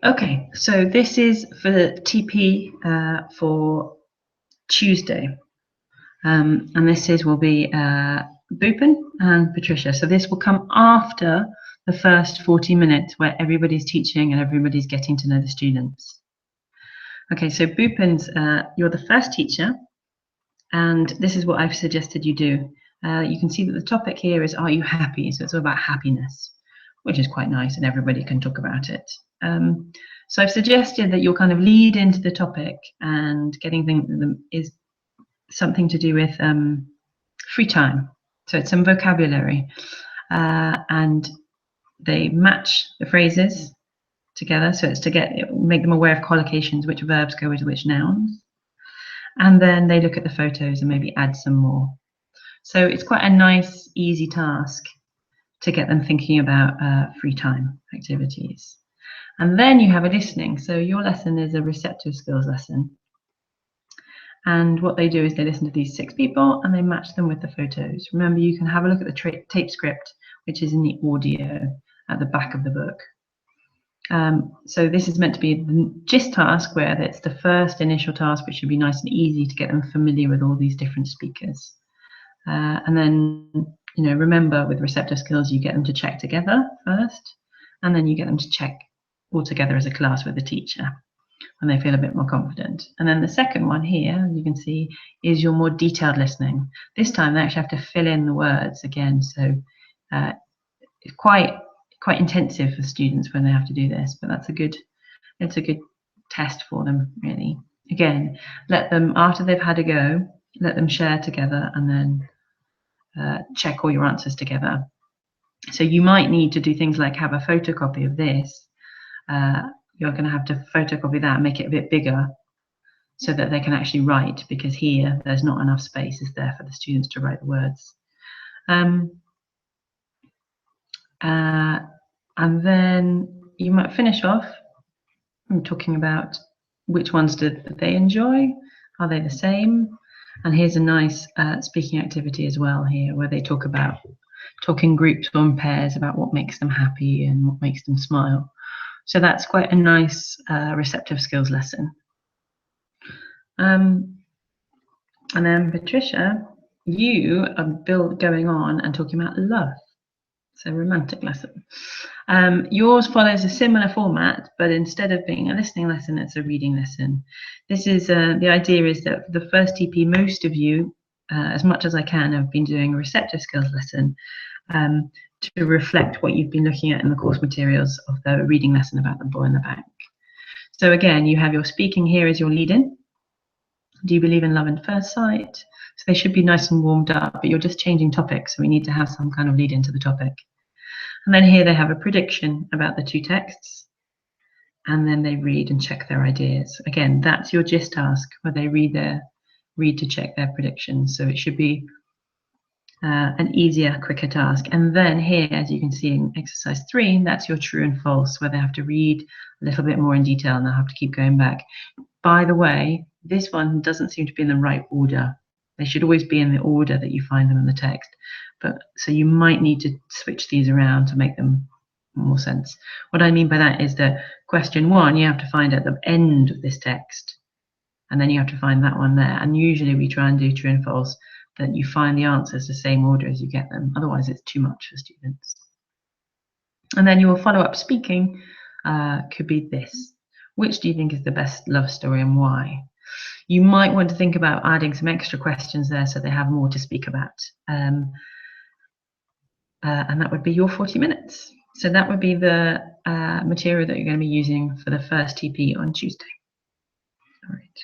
Okay, so this is for TP for Tuesday. And this will be Bhupen and Patricia. So this will come after the first 40 minutes where everybody's teaching and everybody's getting to know the students. Okay, so Bhupen's, you're the first teacher, and this is what I've suggested you do. You can see that the topic here is, are you happy? So it's all about happiness, which is quite nice, and everybody can talk about it. So I've suggested that you'll kind of lead into the topic, and getting things is something to do with free time. So it's some vocabulary, and they match the phrases together. So it's to make them aware of collocations, which verbs go with which nouns. And then they look at the photos and maybe add some more. So it's quite a nice, easy task to get them thinking about free time activities. And then you have a listening. So your lesson is a receptive skills lesson. And what they do is they listen to these 6 people and they match them with the photos. Remember, you can have a look at the tape script, which is in the audio at the back of the book. So this is meant to be the GIST task, where it's the first initial task, which should be nice and easy to get them familiar with all these different speakers. And then, remember, with receptive skills, you get them to check together first, and then you get them to check all together as a class with the teacher when they feel a bit more confident. And then the second one here, you can see, is your more detailed listening. This time they actually have to fill in the words again, so it's quite intensive for students when they have to do this, but it's a good test for them, really. Again, let them, after they've had a go, let them share together and then check all your answers together. So you might need to do things like have a photocopy of this. You're going to have to photocopy that and make it a bit bigger so that they can actually write, because here there's not enough space, is there, for the students to write the words. And then you might finish off talking about which ones did they enjoy, are they the same? And here's a nice speaking activity as well here, where they talk in groups or in pairs about what makes them happy and what makes them smile. So that's quite a nice receptive skills lesson. And then Patricia, you are going on and talking about love. So romantic lesson. Yours follows a similar format, but instead of being a listening lesson, it's a reading lesson. This is the idea is that for the first TP, most of you, as much as I can, have been doing a receptive skills lesson to reflect what you've been looking at in the course materials of the reading lesson about the boy in the bank. So again, you have your speaking here as your lead-in. Do you believe in love at first sight? So they should be nice and warmed up, but you're just changing topics, so we need to have some kind of lead into the topic. And then here they have a prediction about the 2 texts, and then they read and check their ideas. Again, that's your GIST task, where they read to check their predictions. So it should be an easier, quicker task. And then here, as you can see in exercise 3, that's your true and false, where they have to read a little bit more in detail and they'll have to keep going back. By the way, this one doesn't seem to be in the right order. They should always be in the order that you find them in the text. But so you might need to switch these around to make them more sense. What I mean by that is that question 1, you have to find at the end of this text, and then you have to find that one there. And usually we try and do true and false, that you find the answers the same order as you get them. Otherwise, it's too much for students. And then your follow-up speaking could be this. Which do you think is the best love story and why? You might want to think about adding some extra questions there so they have more to speak about. And that would be your 40 minutes. So that would be the material that you're going to be using for the first TP on Tuesday. All right.